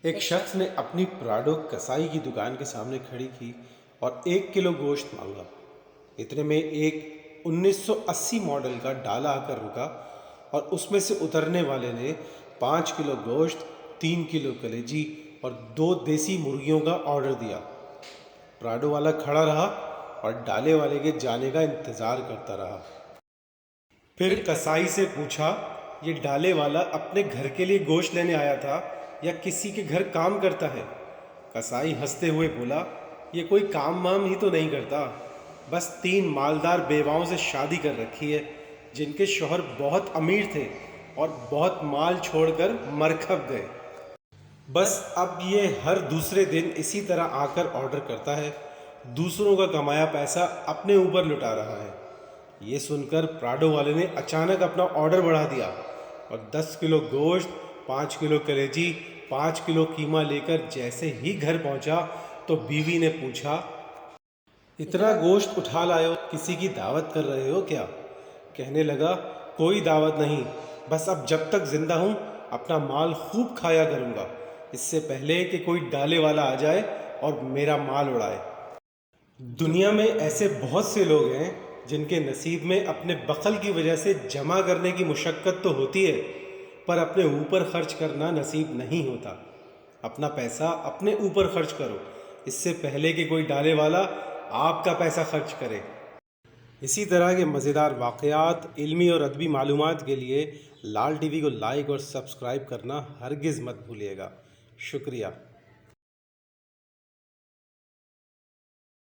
ایک شخص نے اپنی پراڈو کسائی کی دکان کے سامنے کھڑی کی اور 1 کلو گوشت مانگا۔ اتنے میں ایک 1980 ماڈل کا ڈالا آ کر رکا اور اس میں سے اترنے والے نے 5 کلو گوشت، 3 کلو کلیجی اور 2 دیسی مرغیوں کا آرڈر دیا۔ پراڈو والا کھڑا رہا اور ڈالے والے کے جانے کا انتظار کرتا رہا۔ پھر کسائی سے پوچھا، یہ ڈالے والا اپنے گھر کے لیے گوشت لینے آیا تھا یا کسی کے گھر کام کرتا ہے؟ کسائی ہنستے ہوئے بولا، یہ کوئی کام وام ہی تو نہیں کرتا، بس 3 مالدار بیواؤں سے شادی کر رکھی ہے جن کے شوہر بہت امیر تھے اور بہت مال چھوڑ کر مرکب گئے۔ بس اب یہ ہر دوسرے دن اسی طرح آ کر آرڈر کرتا ہے، دوسروں کا کمایا پیسہ اپنے اوپر لٹا رہا ہے۔ یہ سن کر پراڈو والے نے اچانک اپنا آرڈر بڑھا دیا اور 10 کلو گوشت، 5 کلو کلیجی، 5 کلو قیمہ لے کر جیسے ہی گھر پہنچا تو بیوی نے پوچھا، اتنا گوشت اٹھا لائے ہو، کسی کی دعوت کر رہے ہو کیا؟ کہنے لگا، کوئی دعوت نہیں، بس اب جب تک زندہ ہوں اپنا مال خوب کھایا کروں گا، اس سے پہلے کہ کوئی ڈالے والا آ جائے اور میرا مال اڑائے۔ دنیا میں ایسے بہت سے لوگ ہیں جن کے نصیب میں اپنے بخل کی وجہ سے جمع کرنے کی مشقت تو ہوتی ہے، پر اپنے اوپر خرچ کرنا نصیب نہیں ہوتا۔ اپنا پیسہ اپنے اوپر خرچ کرو، اس سے پہلے کہ کوئی ڈالے والا آپ کا پیسہ خرچ کرے۔ اسی طرح کے مزیدار واقعات، علمی اور ادبی معلومات کے لیے لال ٹی وی کو لائک اور سبسکرائب کرنا ہرگز مت بھولیے گا۔ شکریہ۔